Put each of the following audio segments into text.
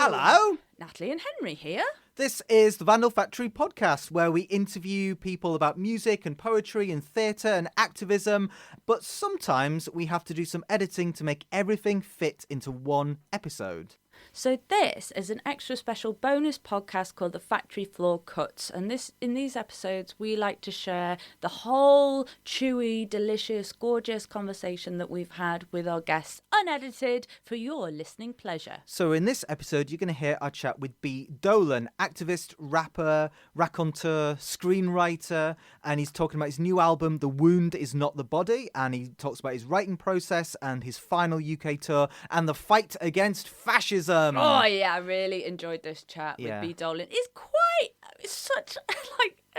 Hello. Natalie and Henry here. This is the Vandal Factory podcast, where we interview people about music and poetry and theatre and activism, but sometimes we have to do some editing to make everything fit into one episode. So this is an extra special bonus podcast called The Factory Floor Cuts. And in these episodes, we like to share the whole chewy, delicious, gorgeous conversation that we've had with our guests, unedited, for your listening pleasure. So in this episode, you're going to hear our chat with B. Dolan, activist, rapper, raconteur, screenwriter, and he's talking about his new album, The Wound Is Not the Body, and he talks about his writing process and his final UK tour and the fight against fascism. Oh yeah, I really enjoyed this chat with B. Dolan. It's such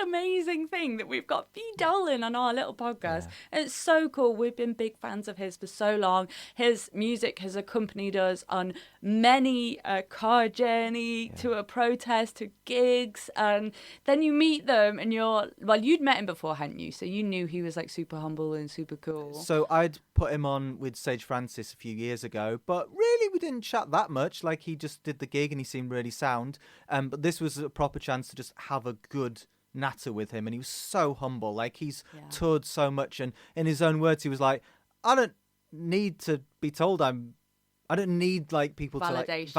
amazing thing that we've got B. Dolan on our little podcast. Yeah. It's so cool. We've been big fans of his for so long. His music has accompanied us on many a car journey to a protest, to gigs, and then you meet them and you'd met him before, hadn't you? So you knew he was super humble and super cool. So I'd put him on with Sage Francis a few years ago, but really we didn't chat that much. He just did the gig and he seemed really sound. But this was a proper chance to just have a good natter with him, and he was so humble. He's toured so much, and in his own words he was like, I don't need to be told I don't need people validation.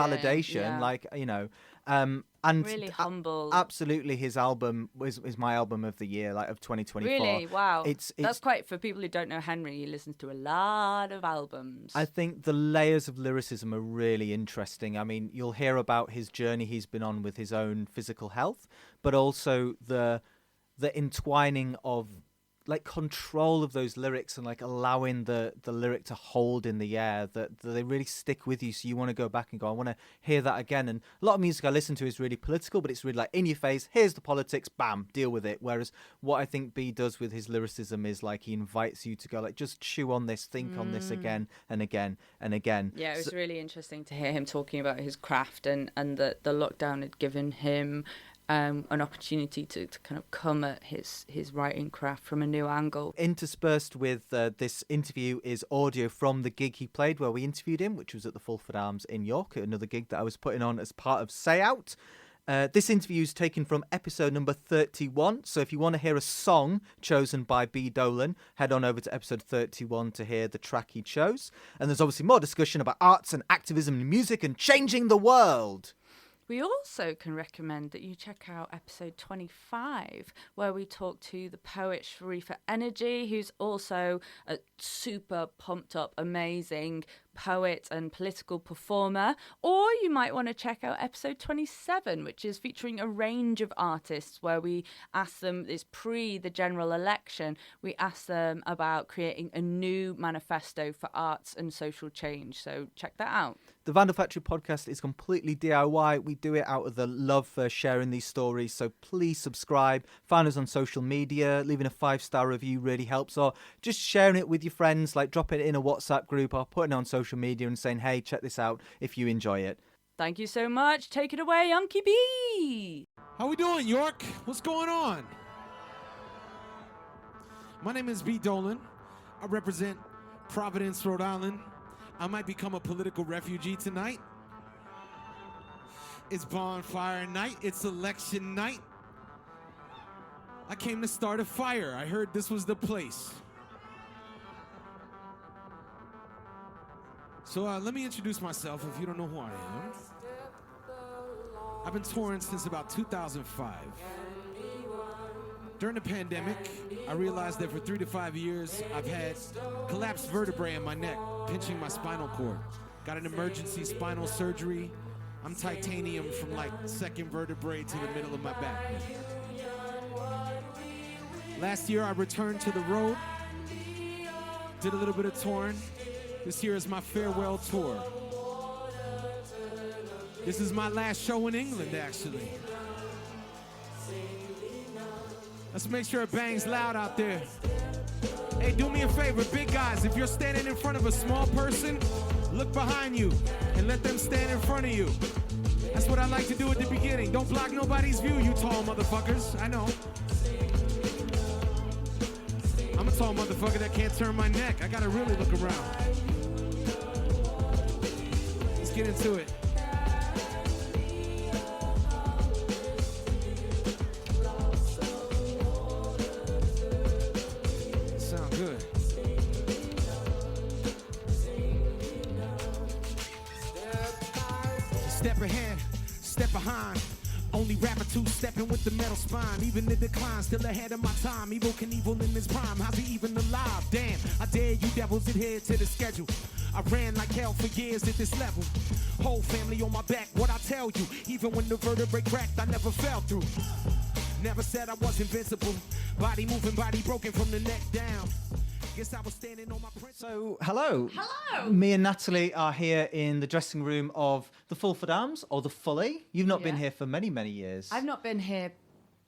And really humble. Absolutely, his album is my album of the year, of 2024. Really? Wow. It's That's quite, for people who don't know Henry, he listens to a lot of albums. I think the layers of lyricism are really interesting. I mean, you'll hear about his journey he's been on with his own physical health, but also the entwining of control of those lyrics and allowing the lyric to hold in the air, that they really stick with you, so you want to go back and go, I want to hear that again. And a lot of music I listen to is really political, but it's really in your face, here's the politics, bam, deal with it. Whereas what I think B does with his lyricism is he invites you to go just chew on this, think on this again and again and again. Yeah, it was really interesting to hear him talking about his craft and the lockdown had given him an opportunity to kind of come at his writing craft from a new angle. Interspersed with this interview is audio from the gig he played where we interviewed him, which was at the Fulford Arms in York, another gig that I was putting on as part of Say Out. This interview is taken from episode number 31, so if you want to hear a song chosen by B. Dolan, head on over to episode 31 to hear the track he chose. And there's obviously more discussion about arts and activism and music and changing the world. We also can recommend that you check out episode 25, where we talk to the poet Sharifa Energy, who's also a super pumped up, amazing poet and political performer. Or you might want to check out episode 27, which is featuring a range of artists, where we ask them, it's pre the general election, we ask them about creating a new manifesto for arts and social change. So check that out. The Vandal Factory podcast is completely DIY. We do it out of the love for sharing these stories. So please subscribe, find us on social media, leaving a 5-star review really helps, or just sharing it with your friends, dropping it in a WhatsApp group or putting it on social media and saying, hey, check this out if you enjoy it. Thank you so much. Take it away, Unky B. How we doing, York? What's going on? My name is B. Dolan. I represent Providence, Rhode Island. I might become a political refugee tonight. It's bonfire night. It's election night. I came to start a fire. I heard this was the place. So let me introduce myself if you don't know who I am. I've been touring since about 2005. During the pandemic, I realized that for 3 to 5 years, I've had collapsed vertebrae in my neck, pinching my spinal cord. Got an emergency spinal surgery. I'm titanium from second vertebrae to the middle of my back. Last year, I returned to the road, did a little bit of touring. This year is my farewell tour. This is my last show in England, actually. Let's make sure it bangs loud out there. Hey, do me a favor, big guys, if you're standing in front of a small person, look behind you and let them stand in front of you. That's what I like to do at the beginning. Don't block nobody's view, you tall motherfuckers. I know. I'm a tall motherfucker that can't turn my neck. I gotta really look around. Let's get into it. Step ahead, step behind. Only rapper two-stepping with the metal spine. Even in decline, still ahead of my time. Evil Knievel in his prime, how's he even alive? Damn, I dare you devils adhere to the schedule. I ran like hell for years at this level. Whole family on my back, what I tell you. Even when the vertebrae cracked, I never fell through. Never said I was invincible. Body moving, body broken from the neck down. Guess I was standing on my So, hello. Hello. Me and Natalie are here in the dressing room of the Fulford Arms, or the Fully. You've not been Yeah. here for many, many years. I've not been here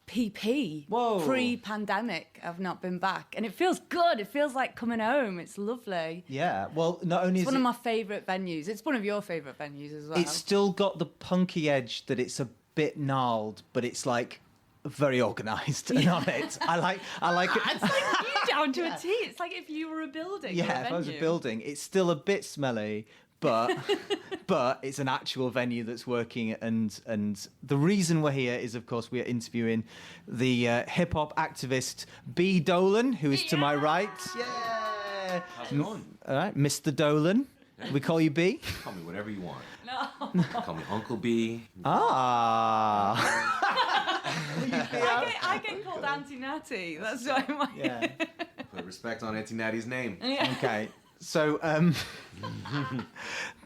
PP. Whoa. Pre-pandemic, I've not been back. And it feels good. It feels like coming home. It's lovely. Yeah, well, not only It's is one of it, my favourite venues. It's one of your favourite venues as well. it's still got the punky edge that it's a bit gnarled, but it's like very organised and on it. I like it. It's like you down to a T. It's like if you were a building. or a Yeah, if I was a venue. building, it's still a bit smelly, but but it's an actual venue that's working. And the reason we're here is, of course, we are interviewing the hip hop activist B. Dolan, who is to my right. Yeah. How's it going? All right, Mr. Dolan. We call you B. Call me whatever you want. No. Call me Uncle B. Ah. I get called Auntie Natty. That's why my... Yeah. Put respect on Auntie Natty's name. Okay. So,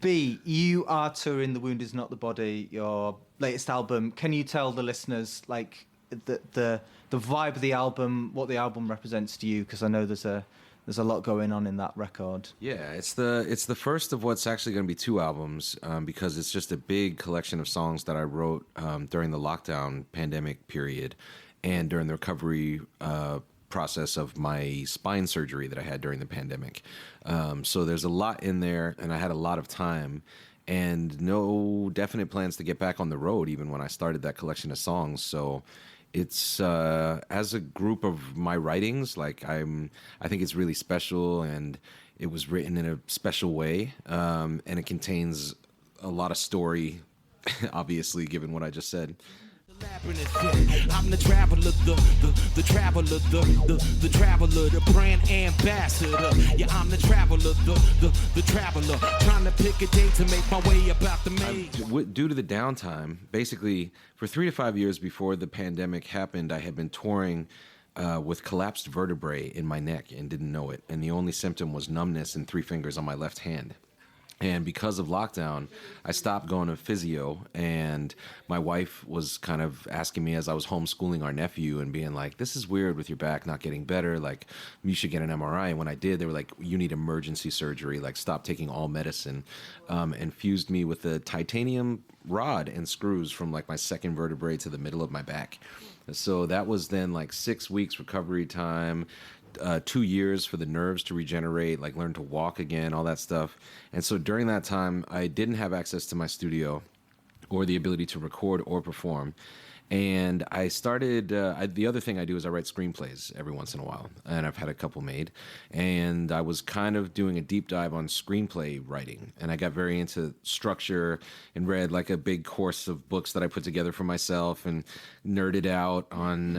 B, you are touring The Wound Is Not the Body, your latest album. Can you tell the listeners, like, the vibe of the album, what the album represents to you? Because I know there's a lot going on in that record. Yeah, it's the first of what's actually going to be two albums because it's just a big collection of songs that I wrote during the lockdown pandemic period and during the recovery process of my spine surgery that I had during the pandemic. So there's a lot in there, and I had a lot of time and no definite plans to get back on the road even when I started that collection of songs. So it's as a group of my writings, like I think it's really special, and it was written in a special way, and it contains a lot of story, obviously, given what I just said. I'm the traveler, the traveler, the traveler, the brand ambassador. Yeah, I'm the traveler, the traveler, trying to pick a day to make my way about the maze. Due to the downtime, basically for 3 to 5 years before the pandemic happened, I had been touring with collapsed vertebrae in my neck and didn't know it. And the only symptom was numbness in 3 fingers on my left hand. And because of lockdown, I stopped going to physio, and my wife was kind of asking me as I was homeschooling our nephew and being like, this is weird with your back not getting better. Like, you should get an MRI. And when I did, they were like, you need emergency surgery. Like, stop taking all medicine. And fused me with a titanium rod and screws from like my second vertebrae to the middle of my back. So that was then like 6 weeks recovery time. 2 years for the nerves to regenerate, like learn to walk again, all that stuff. And so during that time, I didn't have access to my studio or the ability to record or perform. And I started, the other thing I do is I write screenplays every once in a while, and I've had a couple made. And I was kind of doing a deep dive on screenplay writing, and I got very into structure and read like a big course of books that I put together for myself and nerded out on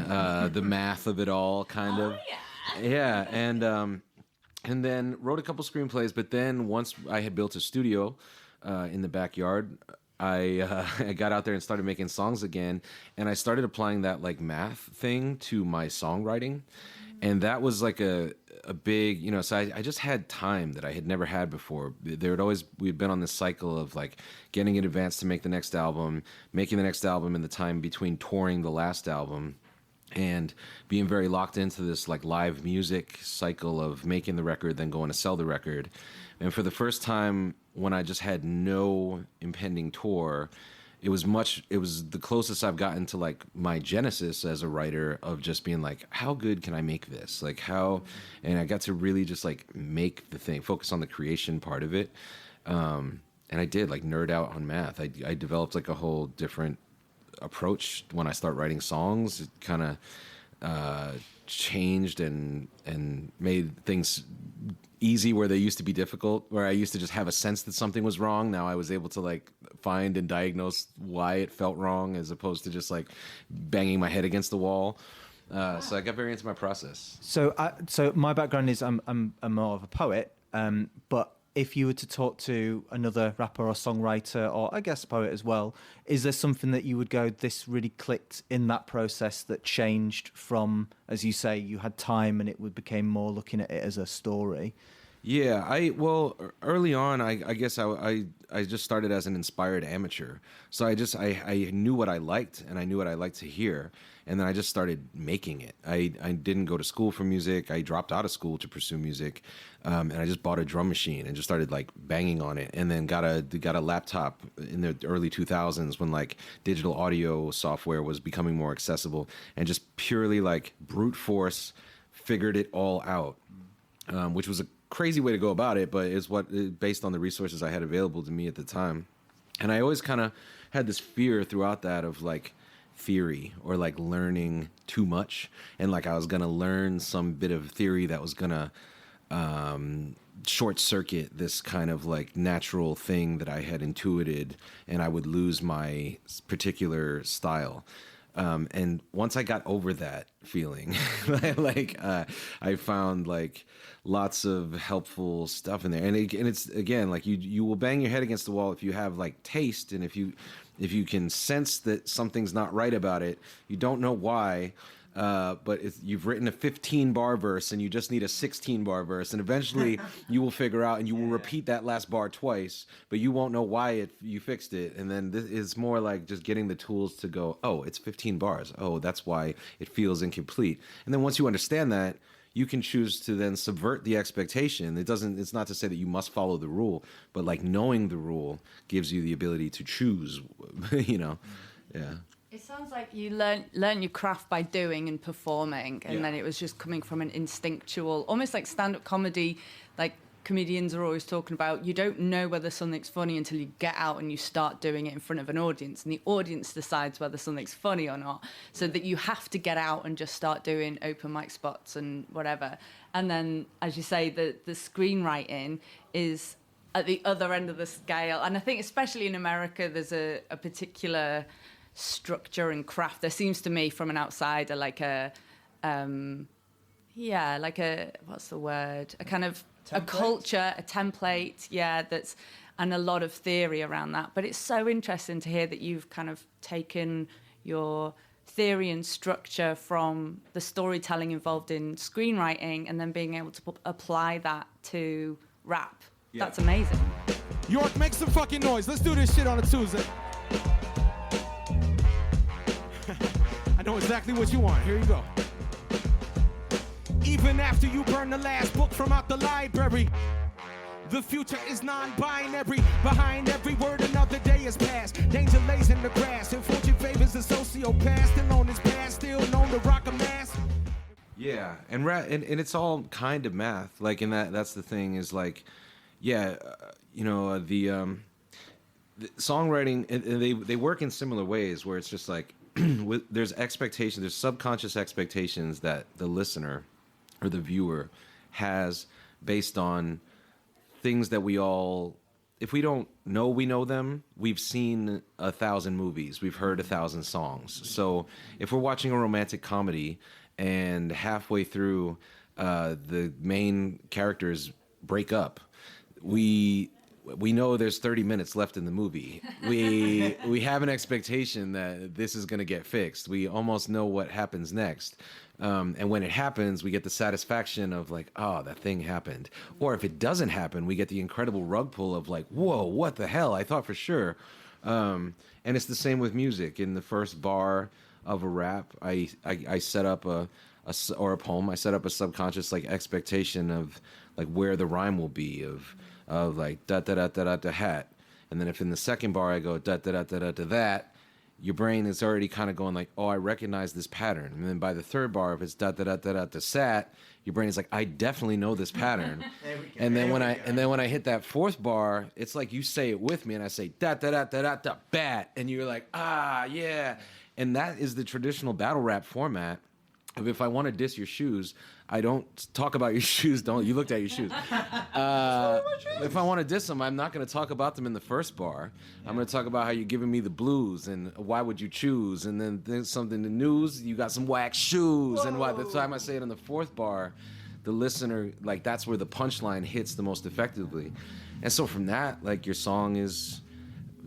the math of it all, kind of. Yeah. Yeah, and then wrote a couple screenplays. But then once I had built a studio in the backyard, I got out there and started making songs again, and I started applying that like math thing to my songwriting, and that was like a big, you know. So I just had time that I had never had before. We'd been on this cycle of like getting in advance to make the next album, making the next album in the time between touring the last album, and being very locked into this like live music cycle of making the record, then going to sell the record. And for the first time, when I just had no impending tour, it was the closest I've gotten to like my genesis as a writer of just being like, how good can I make this? Like how, and I got to really just like make the thing, focus on the creation part of it. And I did like nerd out on math. I developed like a whole different approach when I start writing songs. It kind of changed and made things easy where they used to be difficult, where I used to just have a sense that something was wrong. Now I was able to like find and diagnose why it felt wrong, as opposed to just like banging my head against the wall. So I got very into my process. So my background is I'm more of a poet, but if you were to talk to another rapper or songwriter, or I guess poet as well, is there something that you would go, this really clicked in that process that changed from, as you say, you had time and it became more looking at it as a story? Yeah, early on, I guess I just started as an inspired amateur. So I knew what I liked and I knew what I liked to hear, and then I just started making it. I didn't go to school for music. I dropped out of school to pursue music, and I just bought a drum machine and just started like banging on it, and then got a laptop in the early 2000s when like digital audio software was becoming more accessible, and just purely like brute force figured it all out, which was a crazy way to go about it, but it's based on the resources I had available to me at the time. And I always kind of had this fear throughout that of like theory or like learning too much, and like I was gonna learn some bit of theory that was gonna short circuit this kind of like natural thing that I had intuited, and I would lose my particular style. And once I got over that feeling, I found like lots of helpful stuff in there. And it's again, like you will bang your head against the wall if you have like taste, and if you can sense that something's not right about it, you don't know why. But you've written a 15-bar verse and you just need a 16-bar verse, and eventually you will figure out, and you will repeat that last bar twice, but you won't know why you fixed it. And then this is more like just getting the tools to go, oh, it's 15 bars. Oh, that's why it feels incomplete. And then once you understand that, you can choose to then subvert the expectation. It's not to say that you must follow the rule, but like knowing the rule gives you the ability to choose, Yeah. It sounds like you learn your craft by doing and performing, and then it was just coming from an instinctual, almost like stand-up comedy. Like comedians are always talking about, you don't know whether something's funny until you get out and you start doing it in front of an audience, and the audience decides whether something's funny or not. So that you have to get out and just start doing open mic spots and whatever. And then, as you say, the screenwriting is at the other end of the scale. And I think especially in America, there's a particular structure and craft. There seems to me from an outsider like a what's the word, a kind of template? A culture, a template, that's, and a lot of theory around that. But it's so interesting to hear that you've kind of taken your theory and structure from the storytelling involved in screenwriting and then being able to apply that to rap. That's amazing. York, make some fucking noise. Let's do this shit on a Tuesday. I know exactly what you want. Here you go. Even after you burn the last book from out the library, the future is non-binary. Behind every word, another day has passed. Danger lays in the grass, and fortune favors the sociopath. Still on his past, still known to rock a mask. Yeah, and it's all kind of math. Like, and that's the thing is like, the songwriting, and they work in similar ways where it's just like, there's expectations, there's subconscious expectations that the listener or the viewer has based on things that we all, if we don't know we know them, we've seen 1,000 movies, we've heard 1,000 songs. So if we're watching a romantic comedy and halfway through the main characters break up, we know there's 30 minutes left in the movie. We have an expectation that this is going to get fixed. We almost know what happens next. And when it happens, we get the satisfaction of like, oh, that thing happened. Or if it doesn't happen, we get the incredible rug pull of like, whoa, what the hell? I thought for sure. And it's the same with music. In the first bar of a rap, I set up a poem. I set up a subconscious like expectation of like where the rhyme will be of like da da da da da da hat, and then if in the second bar I go da da da da da da that, your brain is already kind of going like, oh, I recognize this pattern. And then by the third bar, if it's da da da da da da sat, your brain is like, I definitely know this pattern. And then when I hit that fourth bar, it's like you say it with me, and I say da da da da da da bat, and you're like, ah, yeah. And that is the traditional battle rap format. If I want to diss your shoes, I don't talk about your shoes. You looked at your shoes. If I want to diss them, I'm not going to talk about them in the first bar. I'm going to talk about how you're giving me the blues and why would you choose. And then there's something in the news. You got some wax shoes. Whoa. And by the time I say it in the fourth bar, the listener, like that's where the punchline hits the most effectively. And so from that, like your song is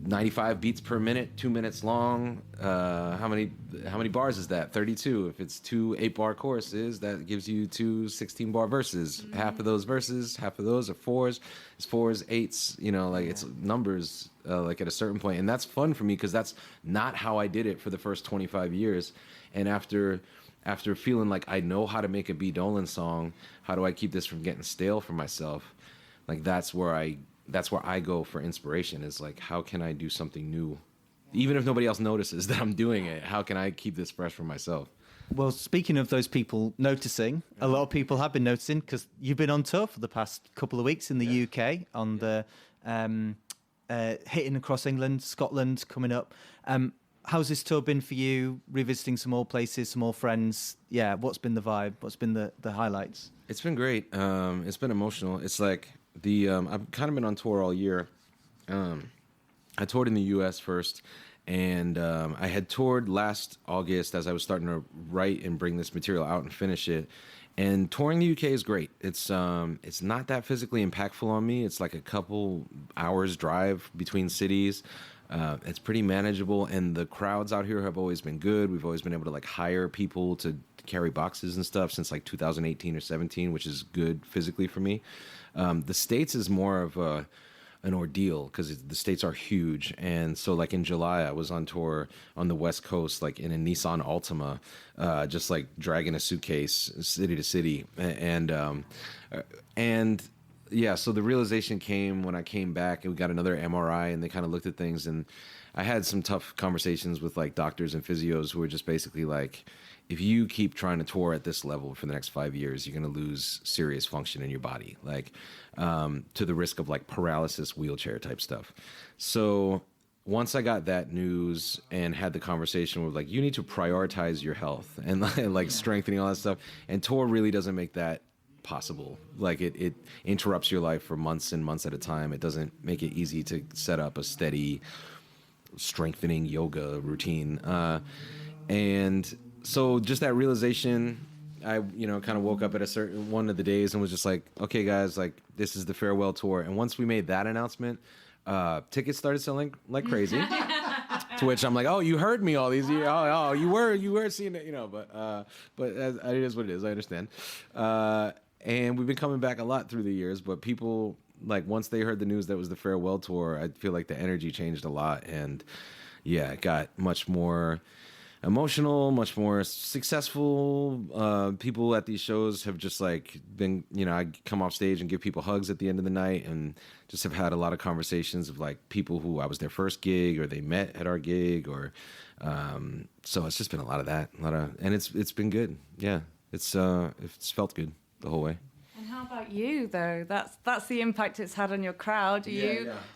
95 beats per minute, 2 minutes long. How many bars is that? 32. If it's 2 8-bar choruses, that gives you 2 16-bar verses. Half of those verses, half of those are fours. It's fours, eights. You know, like it's numbers. Like at a certain point, and that's fun for me because that's not how I did it for the first 25 years. And after feeling like I know how to make a B. Dolan song, how do I keep this from getting stale for myself? Like that's where I go for inspiration, is like, how can I do something new? Even if nobody else notices that I'm doing it, how can I keep this fresh for myself? Well, speaking of those people noticing, a lot of people have been noticing because you've been on tour for the past couple of weeks in the UK on the hitting across England, Scotland coming up. How's this tour been for you? Revisiting some old places, some old friends. Yeah, what's been the vibe? What's been the highlights? It's been great. It's been emotional. It's like I've kind of been on tour all year. I toured in the U.S. first, and I had toured last August as I was starting to write and bring this material out and finish it. And touring the UK is great. It's not that physically impactful on me. It's like a couple hours drive between cities. It's pretty manageable, and the crowds out here have always been good. We've always been able to like hire people to carry boxes and stuff since like 2018 or 17, which is good physically for me. The States is more of an ordeal because the States are huge. And so like in July, I was on tour on the West Coast, like in a Nissan Altima, just like dragging a suitcase city to city. And yeah, so the realization came when I came back and we got another MRI and they kind of looked at things. And I had some tough conversations with like doctors and physios who were just basically like, if you keep trying to tour at this level for the next 5 years, you're going to lose serious function in your body, like to the risk of like paralysis, wheelchair type stuff. So once I got that news and had the conversation with like, you need to prioritize your health and like strengthening all that stuff. And tour really doesn't make that possible. Like it interrupts your life for months and months at a time. It doesn't make it easy to set up a steady strengthening yoga routine. And so just that realization, I, kind of woke up at a certain one of the days and was just like, okay, guys, like this is the farewell tour. And once we made that announcement, tickets started selling like crazy. To which I'm like, oh, you heard me all these years. Oh, you were seeing it, but it is what it is. I understand. And we've been coming back a lot through the years, but people, like, once they heard the news that it was the farewell tour, I feel like the energy changed a lot. And yeah, it got much more emotional, much more successful. People at these shows have just like been, I come off stage and give people hugs at the end of the night and just have had a lot of conversations of like people who I was their first gig or they met at our gig or, so it's just been a lot of that, and it's been good. Yeah. It's felt good the whole way. And how about you though? That's the impact it's had on your crowd. Are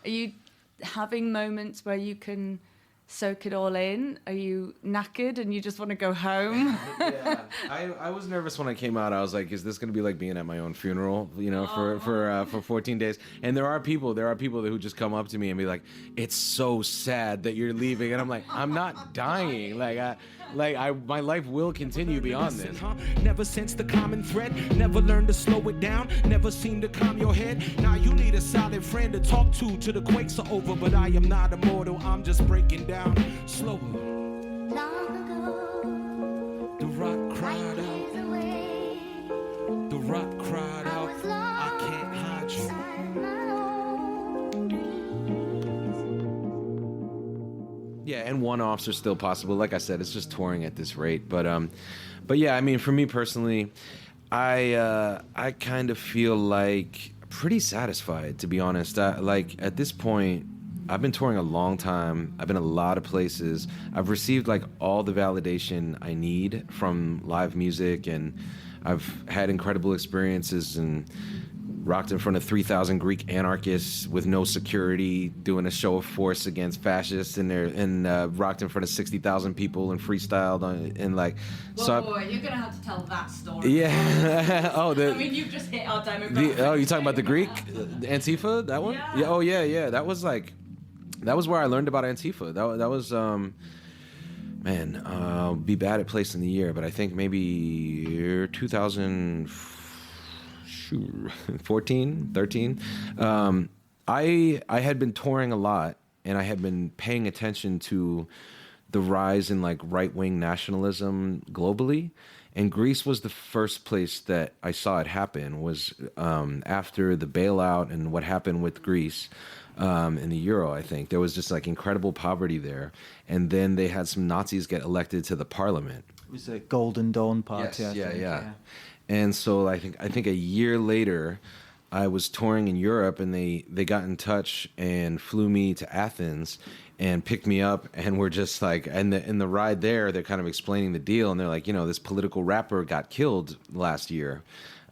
you having moments where you can soak it all in? Are you knackered and you just want to go home? Yeah, I was nervous when I came out. I was like, is this going to be like being at my own funeral, for 14 days? And there are people who just come up to me and be like, it's so sad that you're leaving. And I'm like, I'm not dying. My life will continue beyond this. Never sense the common thread, never learned to slow it down, never seem to calm your head. Now you need a solid friend to talk to till the quakes are over, but I am not immortal, I'm just breaking down slower. Long ago, The rock cried out, the rock cried out, I can't hide you. Yeah, and one-offs are still possible. Like I said, it's just touring at this rate. But yeah, I mean, for me personally, I kind of feel like pretty satisfied, to be honest. Like at this point, I've been touring a long time. I've been a lot of places. I've received like all the validation I need from live music, and I've had incredible experiences and rocked in front of 3,000 Greek anarchists with no security, doing a show of force against fascists, and rocked in front of 60,000 people and freestyled and like. Whoa, you're gonna have to tell that story. Yeah. I mean, you've just hit our demographic. You talking about the Greek Antifa? That one? Yeah. Oh yeah. That was where I learned about Antifa. That was be bad at placing the year, but I think maybe year 2004 14, 13. I had been touring a lot, and I had been paying attention to the rise in like right-wing nationalism globally. And Greece was the first place that I saw it happen, was after the bailout and what happened with Greece in the euro, I think. There was just like incredible poverty there. And then they had some Nazis get elected to the parliament. It was a Golden Dawn party. Yes, I think, yeah. And so I think a year later, I was touring in Europe, and they got in touch and flew me to Athens and picked me up, and we're just like, and in the ride there, they're kind of explaining the deal, and they're like, this political rapper got killed last year,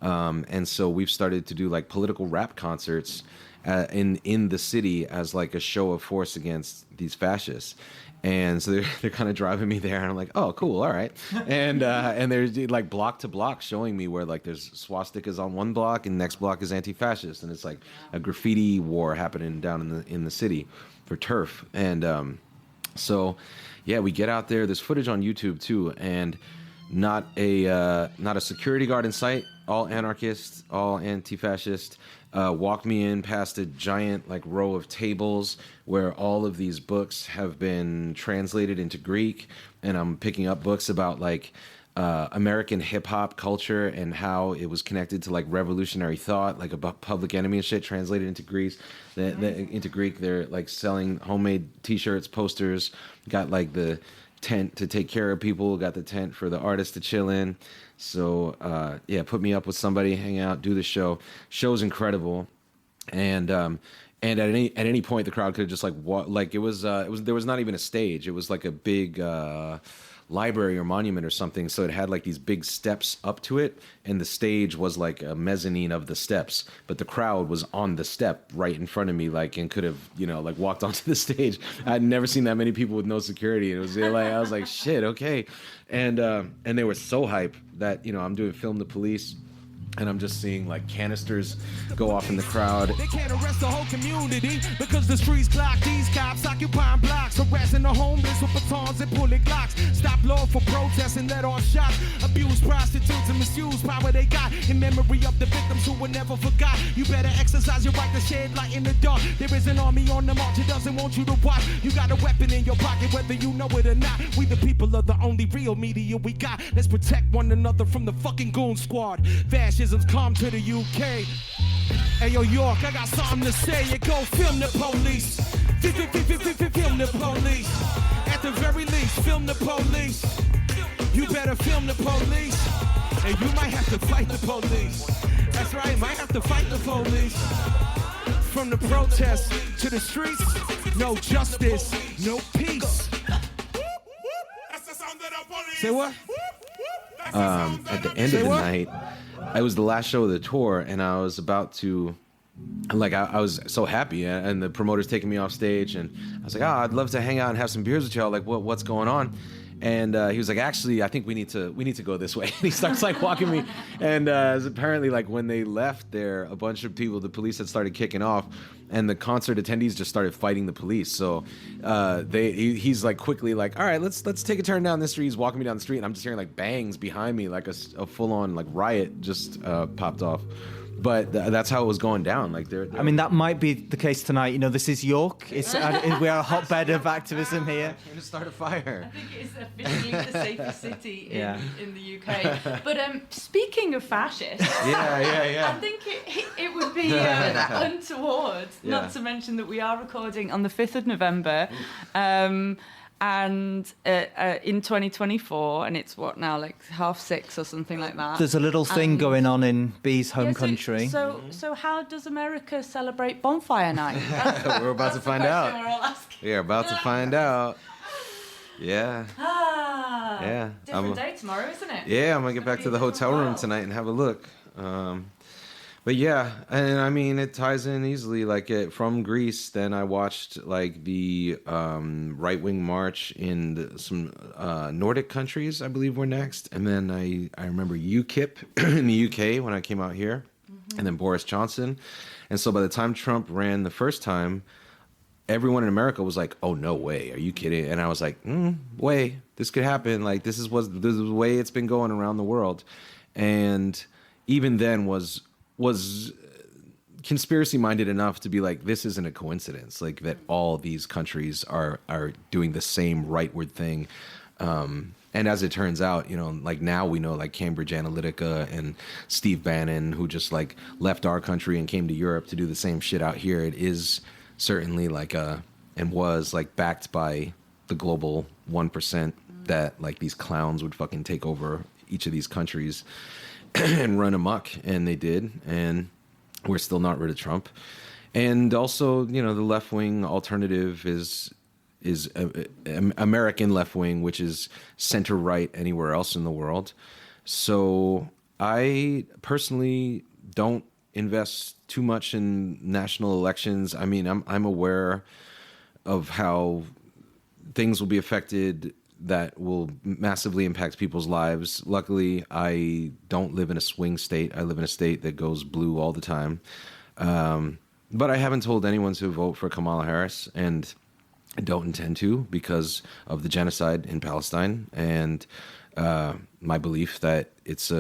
and so we've started to do like political rap concerts in the city as like a show of force against these fascists. And so they're kind of driving me there, and I'm like, oh, cool, all right. And they're like block to block showing me where like there's swastikas on one block, and next block is anti-fascist, and it's like a graffiti war happening down in the city for turf. And so yeah, we get out there. There's footage on YouTube too, and not a security guard in sight. All anarchists, all anti-fascist. Walked me in past a giant like row of tables where all of these books have been translated into Greek, and I'm picking up books about like American hip hop culture and how it was connected to like revolutionary thought, like about Public Enemy and shit, translated into Greece. Into Greek, they're like selling homemade T-shirts, posters. Got like the tent to take care of people. Got the tent for the artists to chill in. So yeah, put me up with somebody, hang out, do the show. Show's incredible, and at any point the crowd could have just like it was there was not even a stage. It was like a big library or monument or something. So it had like these big steps up to it, and the stage was like a mezzanine of the steps. But the crowd was on the step right in front of me, like, and could have like walked onto the stage. I'd never seen that many people with no security. It was like I was like, shit, okay, and they were so hype that I'm doing Film the Police. And I'm just seeing like canisters go off in the crowd. They can't arrest the whole community because the streets clock. These cops occupying blocks, harassing the homeless with batons and pulling glocks. Stop law for protests and let off shots. Abuse prostitutes and misuse power they got in memory of the victims who were never forgot. You better exercise your right to shed light in the dark. There is an army on the march, it doesn't want you to watch. You got a weapon in your pocket, whether you know it or not. We the people are the only real media we got. Let's protect one another from the fucking goon squad. Fascism's come to the UK. Hey, yo, York, I got something to say. You go film the police. Film the police. At the very least, film the police. You better film the police. And you might have to fight the police. That's right, might have to fight the police. From the protests to the streets, no justice, no peace. Say what? At the end of the night, it was the last show of the tour, and I was about to, like, I was so happy, and the promoter's taking me off stage, and I was like, I'd love to hang out and have some beers with y'all. Like, what's going on? And he was like, actually, I think we need to go this way. And he starts like walking me, and apparently, like when they left there, a bunch of people, the police had started kicking off, and the concert attendees just started fighting the police. So he's like quickly like, all right, let's take a turn down this street. He's walking me down the street, and I'm just hearing like bangs behind me, like a full on like riot just popped off. But that's how it was going down. Like, I mean, that might be the case tonight. This is York. We are a hotbed of activism here. Trying to start a fire. I think it is officially the safest city in the UK. But speaking of fascists, yeah. I think it would be untoward not to mention that we are recording on the 5th of November. And in 2024, and it's what now, like 6:30 or something like that. There's a little thing going on in B's home country. So how does America celebrate Bonfire Night? We're about to find out. We're about to find out. Yeah. Yeah. Different day tomorrow, isn't it? Yeah, I'm gonna get back to the hotel room tonight and have a look. But yeah, and I mean, it ties in easily. Like from Greece, then I watched like the right-wing march in some Nordic countries, I believe, were next. And then I remember UKIP in the UK when I came out here, and then Boris Johnson. And so by the time Trump ran the first time, everyone in America was like, oh, no way, are you kidding? And I was like, way, this could happen. Like, this is the way it's been going around the world. And even then was was conspiracy minded enough to be like, this isn't a coincidence, like that all these countries are doing the same rightward thing. And as it turns out, like now we know like Cambridge Analytica and Steve Bannon, who just like left our country and came to Europe to do the same shit out here. It is certainly like and was like backed by the global 1% that like these clowns would fucking take over each of these countries and run amok. And they did. And we're still not rid of Trump. And also, the left-wing alternative is American left-wing, which is center-right anywhere else in the world. So I personally don't invest too much in national elections. I mean, I'm aware of how things will be affected that will massively impact people's lives. Luckily, I don't live in a swing state. I live in a state that goes blue all the time. But I haven't told anyone to vote for Kamala Harris, and I don't intend to because of the genocide in Palestine and my belief that it's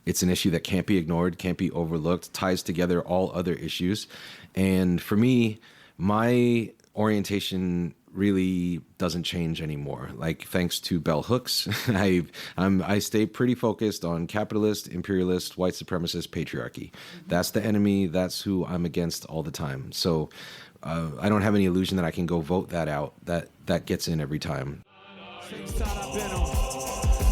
it's an issue that can't be ignored, can't be overlooked, ties together all other issues. And for me, my orientation really doesn't change anymore. Like, thanks to bell hooks, I stay pretty focused on capitalist, imperialist, white supremacist patriarchy. That's the enemy. That's who I'm against all the time. So I don't have any illusion that I can go vote that out. That gets in every time.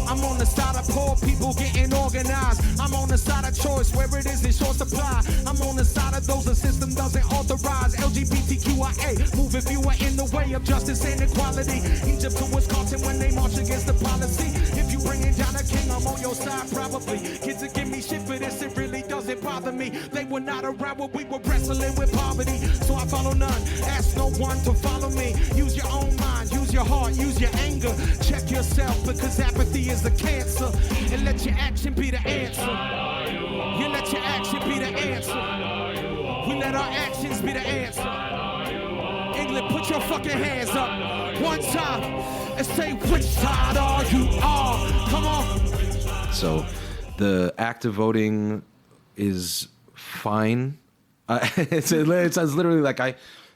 I'm on the side of poor people getting organized. I'm on the side of choice where it is in short supply. I'm on the side of those the system doesn't authorize. LGBTQIA, move if you are in the way of justice and equality. Egypt to Wisconsin when they march against the policy. If you bringing down a king, I'm on your side probably. Kids that give me shit for this, it really doesn't bother me. They were not around when we were wrestling with poverty. So I follow none, ask no one to follow me. Use your own mind, use your heart, use your anger. Check yourself because apathy is a cancer, and let your action be the answer. You let your action be the answer. We let our actions be the answer. England, put your fucking hands up one time and say which side are you on. Come on. So the act of voting is fine. It's literally like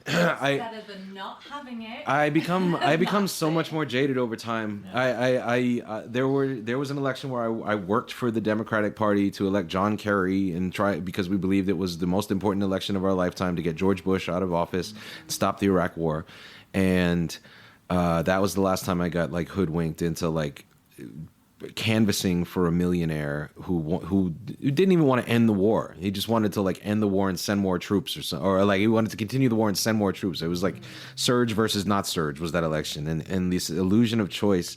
better than not having it. I become so much more jaded over time. There was an election where I worked for the Democratic Party to elect John Kerry and because we believed it was the most important election of our lifetime to get George Bush out of office, stop the Iraq War, and that was the last time I got like hoodwinked into like canvassing for a millionaire who didn't even want to end the war. He just wanted to like end the war and send more troops or like he wanted to continue the war and send more troops. It was like surge versus not surge was that election. And this illusion of choice,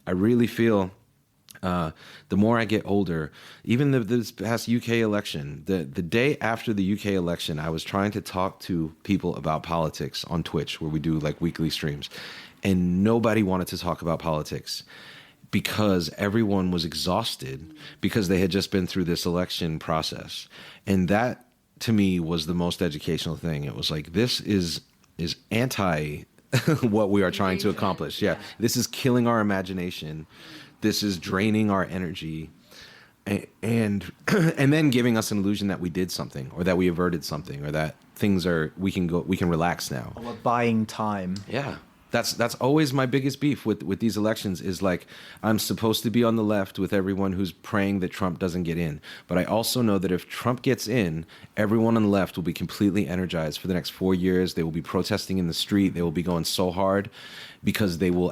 I really feel the more I get older, even this past UK election, the day after the UK election, I was trying to talk to people about politics on Twitch where we do like weekly streams, and nobody wanted to talk about politics, because everyone was exhausted because they had just been through this election process. And that, to me, was the most educational thing. It was like, this is anti what we are trying to accomplish. Yeah, this is killing our imagination. This is draining our energy. And then giving us an illusion that we did something, or that we averted something, or that we can relax now. Or we're buying time. Yeah. That's always my biggest beef with these elections is like, I'm supposed to be on the left with everyone who's praying that Trump doesn't get in. But I also know that if Trump gets in, everyone on the left will be completely energized for the next 4 years. They will be protesting in the street. They will be going so hard because they will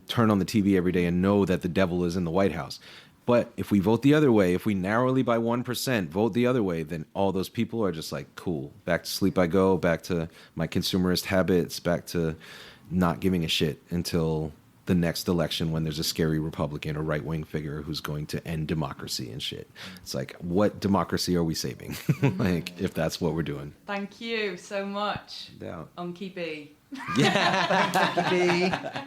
turn on the TV every day and know that the devil is in the White House. But if we vote the other way, if we narrowly by 1% vote the other way, then all those people are just like, cool, back to sleep I go, back to my consumerist habits, back to not giving a shit until the next election when there's a scary Republican or right-wing figure who's going to end democracy and shit. It's like, what democracy are we saving? Like, if that's what we're doing. Thank you so much. Yeah. Unky B. Yeah.